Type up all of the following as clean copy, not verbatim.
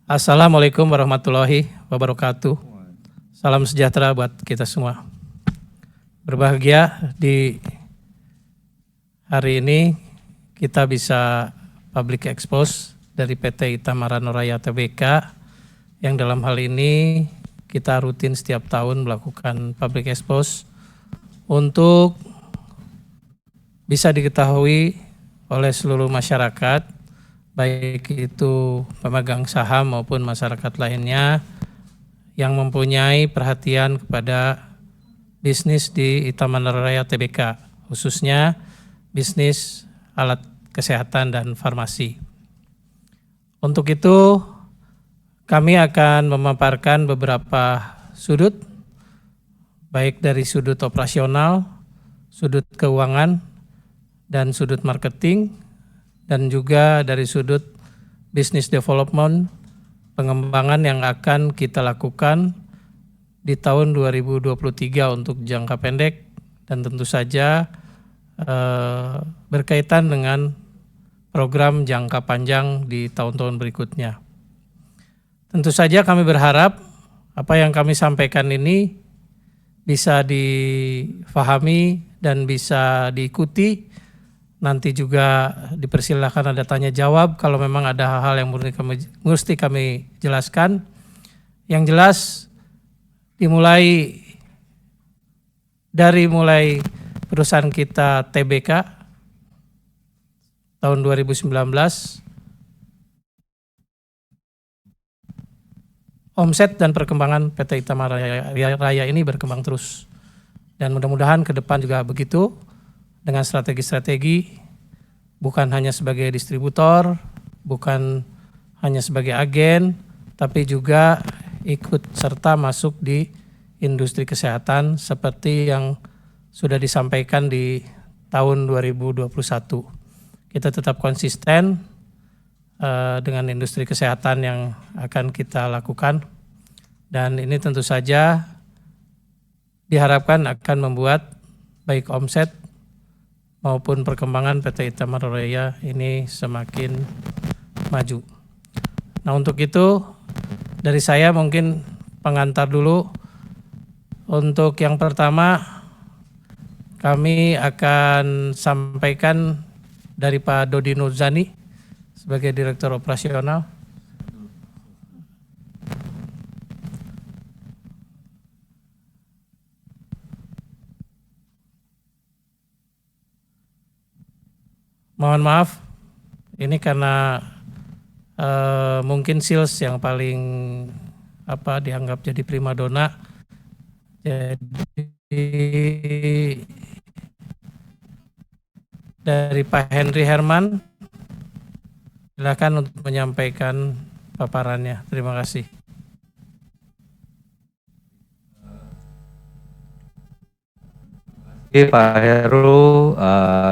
Assalamualaikum warahmatullahi wabarakatuh. Salam sejahtera buat kita semua. Berbahagia di hari ini kita bisa public expose dari PT Itamara Nuraya Tbk yang dalam hal ini kita rutin setiap tahun melakukan public expose untuk bisa diketahui oleh seluruh masyarakat, baik itu pemegang saham maupun masyarakat lainnya yang mempunyai perhatian kepada bisnis di Itamara Nuraya Tbk, khususnya bisnis alat kesehatan dan farmasi. Untuk itu kami akan memaparkan beberapa sudut, baik dari sudut operasional, sudut keuangan, dan sudut marketing, dan juga dari sudut business development, pengembangan yang akan kita lakukan di tahun 2023 untuk jangka pendek dan tentu saja berkaitan dengan program jangka panjang di tahun-tahun berikutnya. Tentu saja kami berharap apa yang kami sampaikan ini bisa difahami dan bisa diikuti. Nanti juga dipersilakan ada tanya jawab kalau memang ada hal-hal yang mesti kami jelaskan. Yang jelas dimulai dari perusahaan kita TBK tahun 2019, omset dan perkembangan PT Itamara Raya ini berkembang terus. Dan mudah-mudahan ke depan juga begitu, dengan strategi-strategi bukan hanya sebagai distributor, bukan hanya sebagai agen, tapi juga ikut serta masuk di industri kesehatan seperti yang sudah disampaikan di tahun 2021. Kita tetap konsisten dengan industri kesehatan yang akan kita lakukan, dan ini tentu saja diharapkan akan membuat baik omset maupun perkembangan PT Itamara Nuraya ini semakin maju. Nah, untuk itu dari saya mungkin pengantar dulu. Untuk yang pertama kami akan sampaikan dari Pak Dodi Nurzani sebagai Direktur Operasional. Mohon maaf, ini karena mungkin sales yang paling dianggap jadi primadona. Jadi dari Pak Henry Herman, silakan untuk menyampaikan paparannya. Terima kasih. Pak Heru,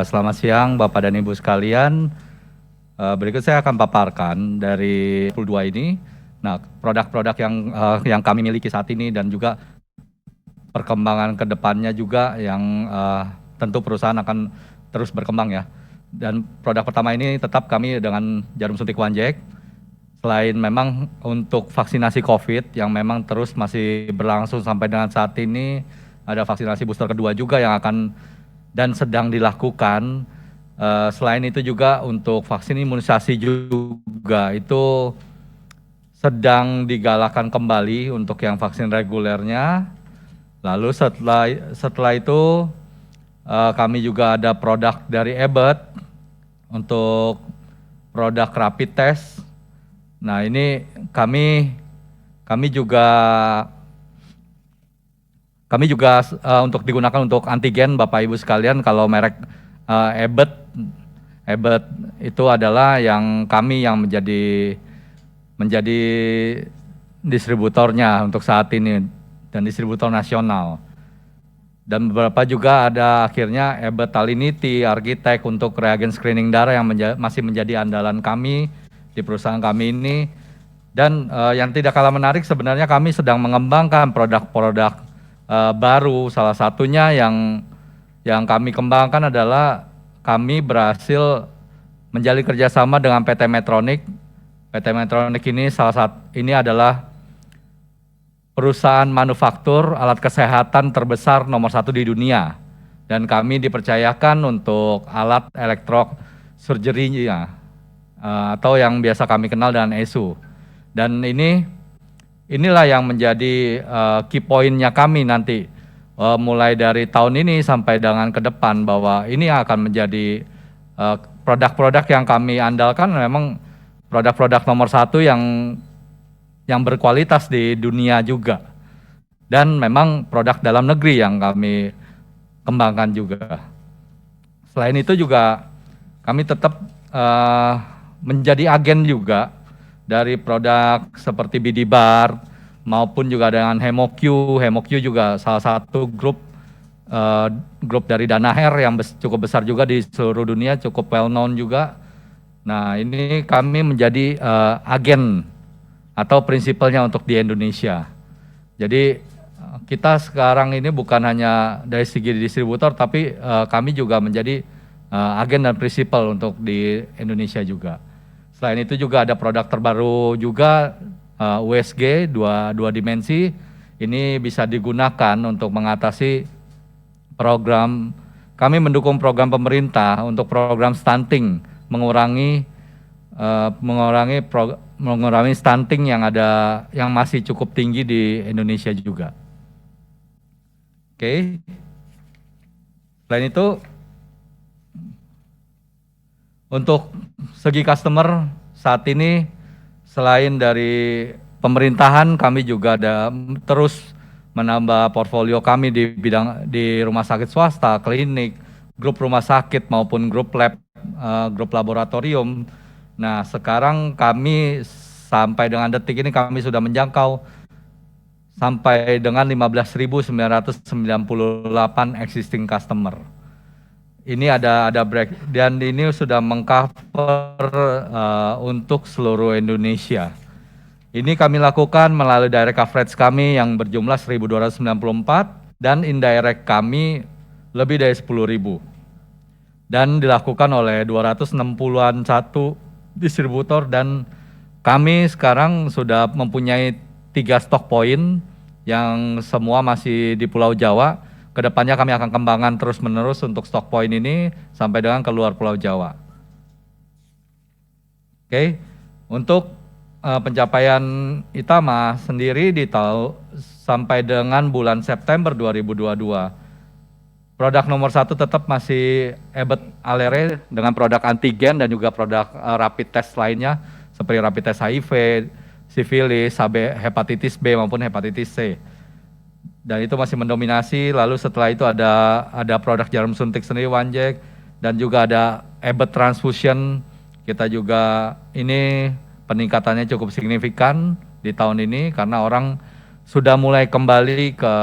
selamat siang Bapak dan Ibu sekalian. Berikut saya akan paparkan dari 22 ini. Nah, produk-produk yang kami miliki saat ini dan juga perkembangan ke depannya juga yang tentu perusahaan akan terus berkembang ya. Dan produk pertama ini tetap kami dengan jarum suntik One-Jack. Selain memang untuk vaksinasi COVID yang memang terus masih berlangsung sampai dengan saat ini, ada vaksinasi booster kedua juga yang akan dan sedang dilakukan. Selain itu juga untuk vaksin imunisasi juga itu sedang digalakkan kembali untuk yang vaksin regulernya. Lalu setelah itu kami juga ada produk dari Abbott untuk produk rapid test. Nah, ini kami juga untuk digunakan untuk antigen Bapak Ibu sekalian. Kalau merek Abbott itu adalah yang kami yang menjadi distributornya untuk saat ini dan distributor nasional. Dan beberapa juga ada akhirnya Abbott Alinity, Architect untuk reagen screening darah yang masih menjadi andalan kami di perusahaan kami ini. Dan yang tidak kalah menarik sebenarnya kami sedang mengembangkan produk-produk baru. Salah satunya yang kami kembangkan adalah kami berhasil menjalin kerjasama dengan PT Medtronic PT Medtronic ini adalah perusahaan manufaktur alat kesehatan terbesar nomor 1 di dunia, dan kami dipercayakan untuk alat elektrosurgery-nya atau yang biasa kami kenal dengan ESU. Dan inilah yang menjadi key point-nya kami nanti mulai dari tahun ini sampai dengan ke depan, bahwa ini akan menjadi produk-produk yang kami andalkan, memang produk-produk nomor 1 yang berkualitas di dunia juga, dan memang produk dalam negeri yang kami kembangkan juga. Selain itu juga kami tetap menjadi agen juga dari produk seperti BD Bar maupun juga dengan HemoQ. HemoQ juga salah satu grup dari Danaher yang cukup besar juga di seluruh dunia, cukup well known juga. Nah, ini kami menjadi agen atau prinsipalnya untuk di Indonesia. Jadi kita sekarang ini bukan hanya dari segi distributor, tapi kami juga menjadi agen dan prinsipal untuk di Indonesia juga. Selain itu juga ada produk terbaru juga, USG dua dimensi. Ini bisa digunakan untuk mengatasi program, kami mendukung program pemerintah untuk program stunting, mengurangi stunting yang masih cukup tinggi di Indonesia juga. Oke. Selain itu, untuk segi customer saat ini, selain dari pemerintahan, kami juga ada terus menambah portfolio kami di rumah sakit swasta, klinik, grup rumah sakit maupun grup lab, grup laboratorium. Nah, sekarang kami sampai dengan detik ini kami sudah menjangkau sampai dengan 15.998 existing customer. Ini ada break, dan ini sudah mengcover untuk seluruh Indonesia. Ini kami lakukan melalui direct coverage kami yang berjumlah 1.294 dan indirect kami lebih dari 10.000. Dan dilakukan oleh 261 distributor, dan kami sekarang sudah mempunyai 3 stock point yang semua masih di Pulau Jawa. Kedepannya kami akan kembangkan terus-menerus untuk stock point ini sampai dengan keluar Pulau Jawa. Oke, untuk pencapaian Itama sendiri sampai dengan bulan September 2022, produk nomor 1 tetap masih EBET Alere dengan produk antigen dan juga produk rapid test lainnya seperti rapid test HIV, sifilis, hepatitis B maupun hepatitis C. Dan itu masih mendominasi. Lalu setelah itu ada produk jarum suntik sendiri Wanjek, dan juga ada EBET transfusion. Kita juga ini peningkatannya cukup signifikan di tahun ini karena orang sudah mulai kembali ke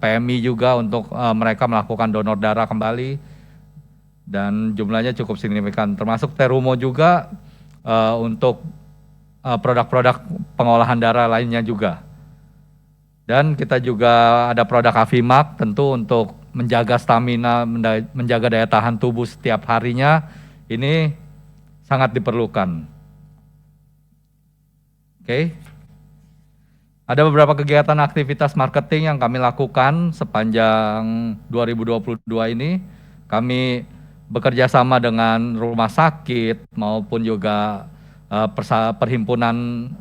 PMI juga untuk mereka melakukan donor darah kembali, dan jumlahnya cukup signifikan. Termasuk Terumo juga untuk produk-produk pengolahan darah lainnya juga. Dan kita juga ada produk Avimax tentu untuk menjaga stamina, menjaga daya tahan tubuh setiap harinya. Ini sangat diperlukan. Oke. Ada beberapa kegiatan aktivitas marketing yang kami lakukan sepanjang 2022 ini. Kami bekerja sama dengan rumah sakit maupun juga perhimpunan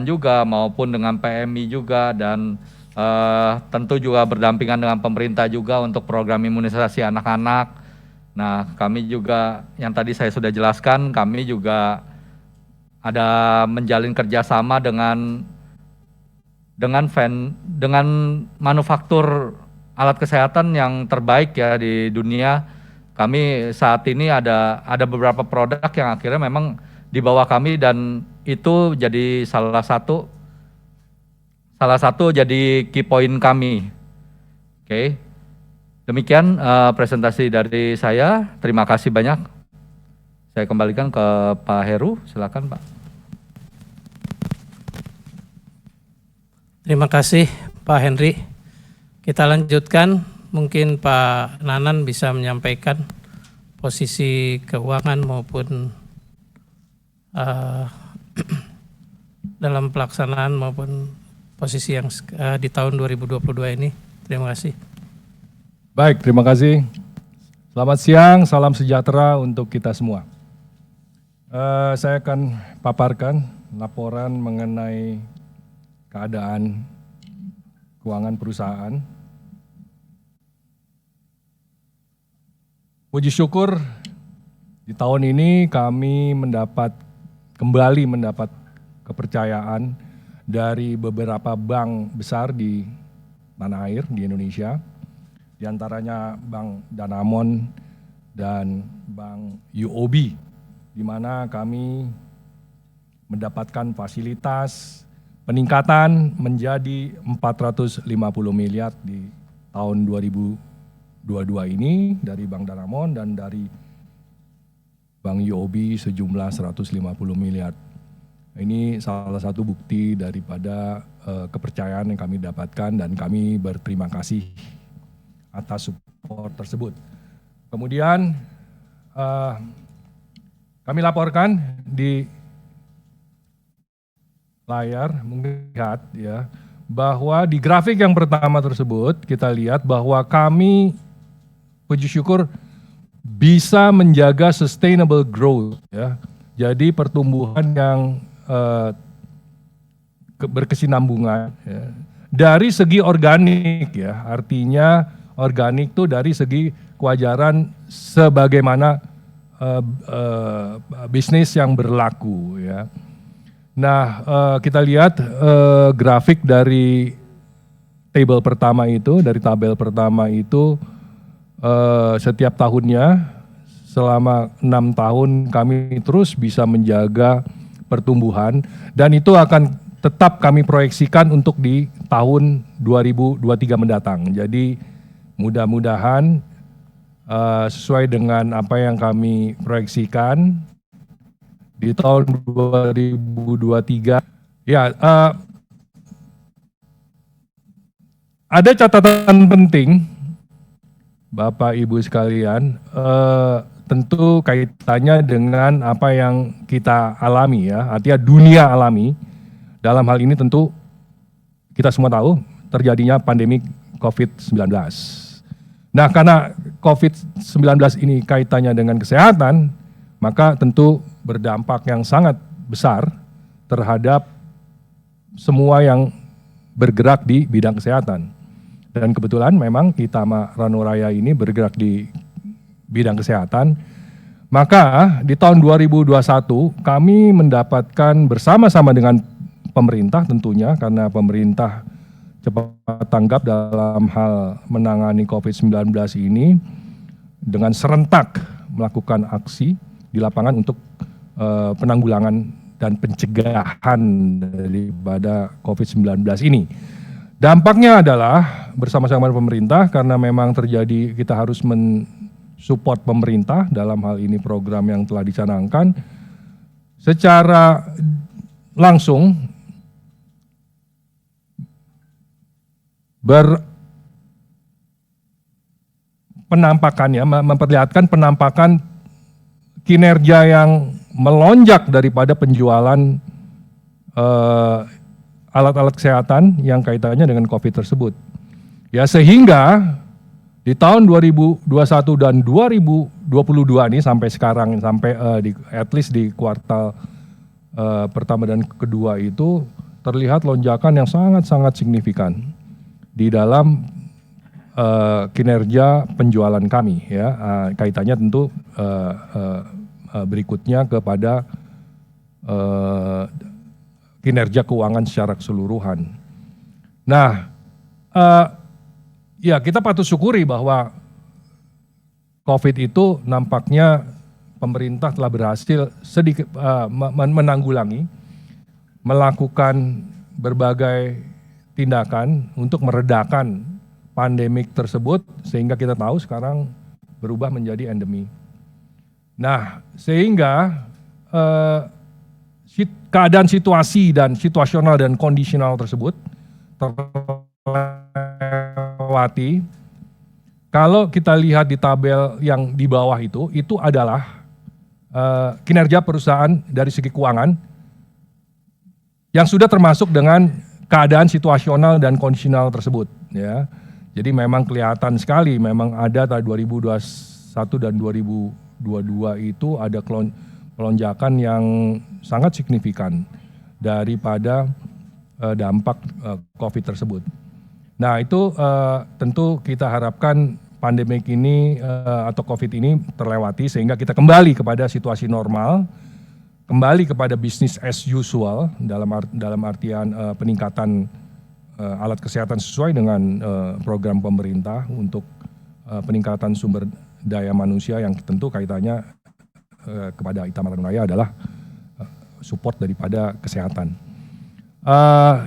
juga maupun dengan PMI juga, dan tentu juga berdampingan dengan pemerintah juga untuk program imunisasi anak-anak. Nah, kami juga yang tadi saya sudah jelaskan, kami juga ada menjalin kerjasama dengan manufaktur alat kesehatan yang terbaik ya di dunia. Kami saat ini ada beberapa produk yang akhirnya memang di bawah kami, dan itu jadi salah satu jadi key point kami. Oke. Demikian presentasi dari saya. Terima kasih banyak. Saya kembalikan ke Pak Heru, silakan Pak. Terima kasih Pak Henry. Kita lanjutkan, mungkin Pak Nanan bisa menyampaikan posisi keuangan maupun eh, dalam pelaksanaan maupun posisi yang di tahun 2022 ini. Terima kasih. Baik, terima kasih. Selamat siang, salam sejahtera untuk kita semua. Saya akan paparkan laporan mengenai keadaan keuangan perusahaan. Puji syukur di tahun ini kami kembali mendapat kepercayaan dari beberapa bank besar di tanah air di Indonesia, di antaranya Bank Danamon dan Bank UOB, di mana kami mendapatkan fasilitas peningkatan menjadi 450 miliar di tahun 2022 ini dari Bank Danamon dan dari Bank UOB sejumlah 150 miliar. Ini salah satu bukti daripada kepercayaan yang kami dapatkan dan kami berterima kasih atas support tersebut. Kemudian kami laporkan di layar melihat ya bahwa di grafik yang pertama tersebut kita lihat bahwa kami puji syukur bisa menjaga sustainable growth ya. Jadi pertumbuhan yang berkesinambungan ya. Dari segi organik ya, artinya organik itu dari segi kewajaran sebagaimana bisnis yang berlaku ya. Nah, kita lihat grafik dari tabel pertama itu setiap tahunnya selama 6 tahun kami terus bisa menjaga pertumbuhan dan itu akan tetap kami proyeksikan untuk di tahun 2023 mendatang. Jadi mudah-mudahan sesuai dengan apa yang kami proyeksikan di tahun 2023. Ya, ada catatan penting Bapak Ibu sekalian, tentu kaitannya dengan apa yang kita alami ya, artinya dunia alami. Dalam hal ini tentu kita semua tahu terjadinya pandemi COVID-19. Nah, karena COVID-19 ini kaitannya dengan kesehatan, maka tentu berdampak yang sangat besar terhadap semua yang bergerak di bidang kesehatan. Dan kebetulan memang Itama Ranuraya ini bergerak di bidang kesehatan. Maka di tahun 2021 kami mendapatkan bersama-sama dengan pemerintah tentunya, karena pemerintah cepat tanggap dalam hal menangani COVID-19 ini dengan serentak melakukan aksi di lapangan untuk penanggulangan dan pencegahan daripada COVID-19 ini. Dampaknya adalah bersama-sama dengan pemerintah, karena memang terjadi, kita harus mensupport pemerintah dalam hal ini program yang telah dicanangkan secara langsung memperlihatkan penampakan kinerja yang melonjak daripada penjualan alat-alat kesehatan yang kaitannya dengan COVID tersebut. Ya, sehingga di tahun 2021 dan 2022 ini sampai sekarang, sampai at least di kuartal pertama dan kedua itu terlihat lonjakan yang sangat-sangat signifikan di dalam kinerja penjualan kami ya. Kaitannya tentu berikutnya kepada kinerja keuangan secara keseluruhan. Nah, ya kita patut syukuri bahwa COVID itu nampaknya pemerintah telah berhasil sedikit menanggulangi, melakukan berbagai tindakan untuk meredakan pandemik tersebut, sehingga kita tahu sekarang berubah menjadi endemi. Nah, sehingga keadaan situasi dan situasional dan kondisional tersebut terlewati. Kalau kita lihat di tabel yang di bawah itu adalah kinerja perusahaan dari segi keuangan yang sudah termasuk dengan keadaan situasional dan kondisional tersebut, ya. Jadi memang kelihatan sekali, memang ada tahun 2021 dan 2022 itu ada pelonjakan yang sangat signifikan daripada dampak COVID tersebut. Nah itu tentu kita harapkan pandemik ini atau COVID ini terlewati sehingga kita kembali kepada situasi normal, kembali kepada bisnis as usual dalam artian peningkatan alat kesehatan sesuai dengan program pemerintah untuk peningkatan sumber daya manusia yang tentu kaitannya kepada Itamar Raya adalah support daripada kesehatan.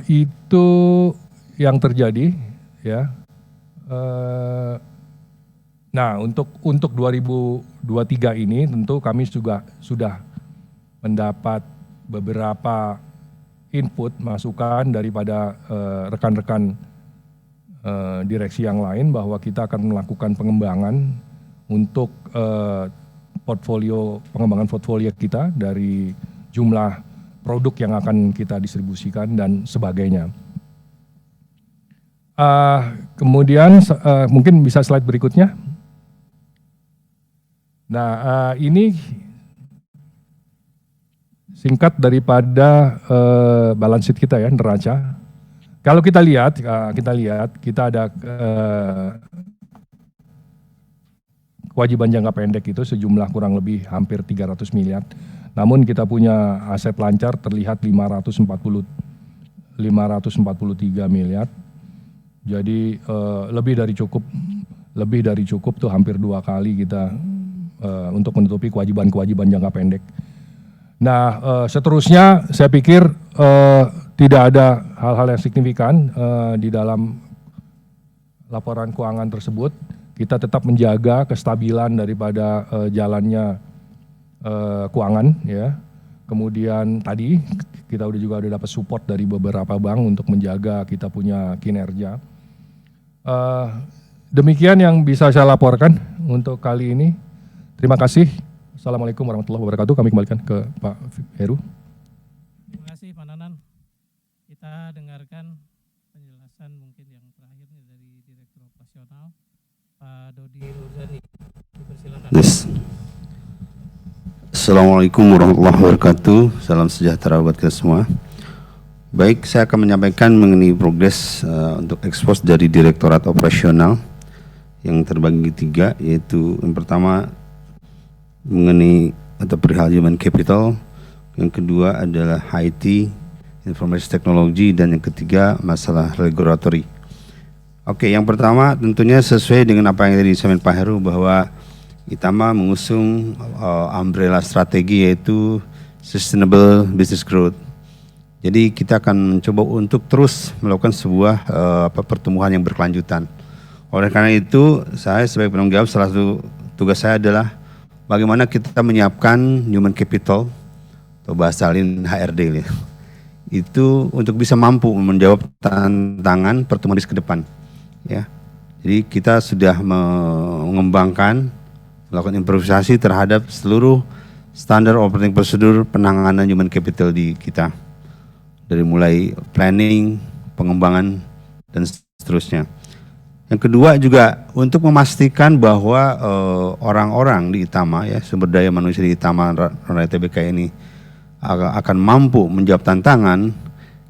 Itu yang terjadi, ya. Nah, untuk 2023 ini tentu kami juga sudah mendapat beberapa input, masukan daripada rekan-rekan direksi yang lain bahwa kita akan melakukan pengembangan untuk pengembangan portfolio kita dari jumlah produk yang akan kita distribusikan dan sebagainya. Kemudian mungkin bisa slide berikutnya. Nah, ini singkat daripada balance sheet kita ya, neraca. Kalau kita lihat kita ada kewajiban jangka pendek itu sejumlah kurang lebih hampir 300 miliar. Namun kita punya aset lancar terlihat 543 miliar. Jadi lebih dari cukup tuh hampir 2 kali kita untuk menutupi kewajiban jangka pendek. Nah, seterusnya saya pikir tidak ada hal-hal yang signifikan di dalam laporan keuangan tersebut. Kita tetap menjaga kestabilan daripada jalannya keuangan, ya. Kemudian tadi kita juga udah dapat support dari beberapa bank untuk menjaga kita punya kinerja. Demikian yang bisa saya laporkan untuk kali ini. Terima kasih. Assalamualaikum warahmatullahi wabarakatuh. Kami kembalikan ke Pak Heru. Terima kasih Pak Nanan. Kita dengarkan penjelasan mungkin yang terakhir dari Direktur Operasional Pak Dodi Nurzani. Dipersilakan. Yes. Assalamualaikum warahmatullahi wabarakatuh. Salam sejahtera buat kita semua. Baik, saya akan menyampaikan mengenai progres untuk ekspos dari Direktorat Operasional yang terbagi 3, yaitu yang pertama mengenai atau perihal human capital, yang kedua adalah IT, information technology, dan yang ketiga masalah regulatory. Oke, yang pertama tentunya sesuai dengan apa yang tadi disampaikan Pak Heru bahwa Itama mengusung umbrella strategi yaitu sustainable business growth. Jadi kita akan mencoba untuk terus melakukan sebuah pertumbuhan yang berkelanjutan. Oleh karena itu, saya sebagai penanggung jawab, salah satu tugas saya adalah bagaimana kita menyiapkan human capital atau bahasa lain HRD itu untuk bisa mampu menjawab tantangan pertumbuhan ke depan. Ya, jadi kita sudah mengembangkan, melakukan improvisasi terhadap seluruh standar operating prosedur penanganan human capital di kita. Dari mulai planning, pengembangan, dan seterusnya. Yang kedua juga untuk memastikan bahwa orang-orang di Itama, ya, sumber daya manusia di Itama Raya Tbk ini akan mampu menjawab tantangan,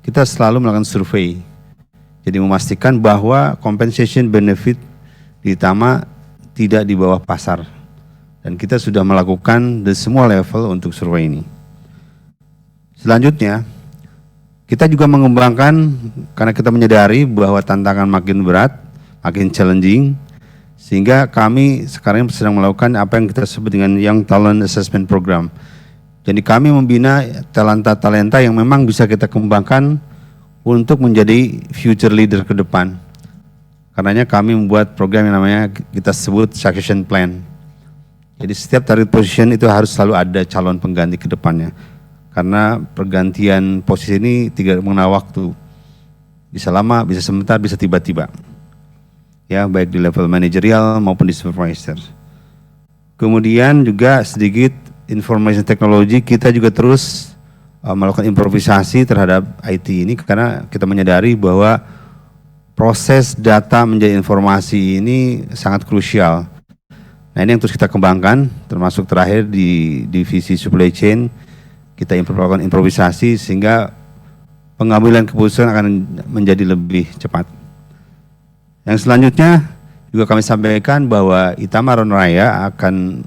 kita selalu melakukan survei. Jadi memastikan bahwa compensation benefit di Itama tidak di bawah pasar. Dan kita sudah melakukan di semua level untuk survei ini. Selanjutnya, kita juga mengembangkan karena kita menyadari bahwa tantangan makin berat, makin challenging, sehingga kami sekarang sedang melakukan apa yang kita sebut dengan Young Talent Assessment Program. Jadi kami membina talenta-talenta yang memang bisa kita kembangkan untuk menjadi future leader ke depan. Karenanya kami membuat program yang namanya kita sebut succession plan. Jadi setiap target position itu harus selalu ada calon pengganti ke depannya. Karena pergantian posisi ini tidak mengenal waktu. Bisa lama, bisa sebentar, bisa tiba-tiba. Ya, baik di level manajerial maupun di supervisor. Kemudian juga sedikit information technology kita juga terus melakukan improvisasi terhadap IT ini karena kita menyadari bahwa proses data menjadi informasi ini sangat krusial. Nah ini yang terus kita kembangkan, termasuk terakhir di divisi supply chain, kita melakukan improvisasi sehingga pengambilan keputusan akan menjadi lebih cepat. Yang selanjutnya juga kami sampaikan bahwa Itamar Raya akan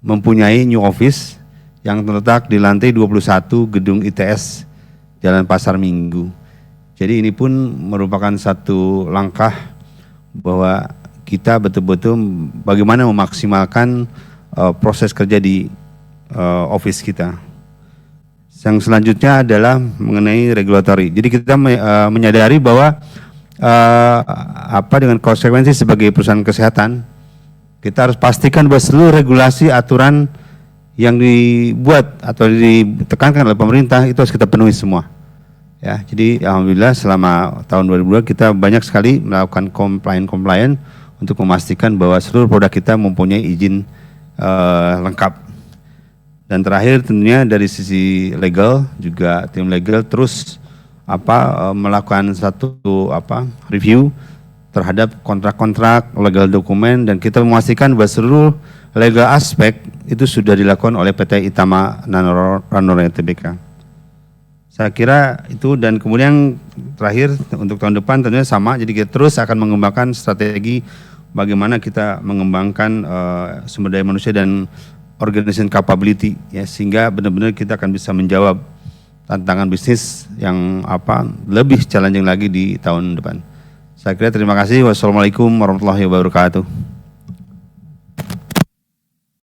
mempunyai new office yang terletak di lantai 21 gedung ITS Jalan Pasar Minggu. Jadi ini pun merupakan satu langkah bahwa kita betul-betul bagaimana memaksimalkan proses kerja di office kita. Yang selanjutnya adalah mengenai regulatory. Jadi kita menyadari bahwa dengan konsekuensi sebagai perusahaan kesehatan, kita harus pastikan bahwa seluruh regulasi aturan yang dibuat atau ditekankan oleh pemerintah itu harus kita penuhi semua. Ya, jadi alhamdulillah selama tahun 2022 kita banyak sekali melakukan compliant untuk memastikan bahwa seluruh produk kita mempunyai izin lengkap. Dan terakhir tentunya dari sisi legal juga tim legal terus melakukan satu review terhadap kontrak-kontrak, legal dokumen, dan kita memastikan bahwa seluruh legal aspek itu sudah dilakukan oleh PT Itama Ranore Tbk. Saya kira itu, dan kemudian terakhir untuk tahun depan tentunya sama, jadi kita terus akan mengembangkan strategi bagaimana kita mengembangkan sumber daya manusia dan organization capability ya, sehingga benar-benar kita akan bisa menjawab tantangan bisnis yang lebih challenging lagi di tahun depan. Saya kira terima kasih. Wassalamualaikum warahmatullahi wabarakatuh.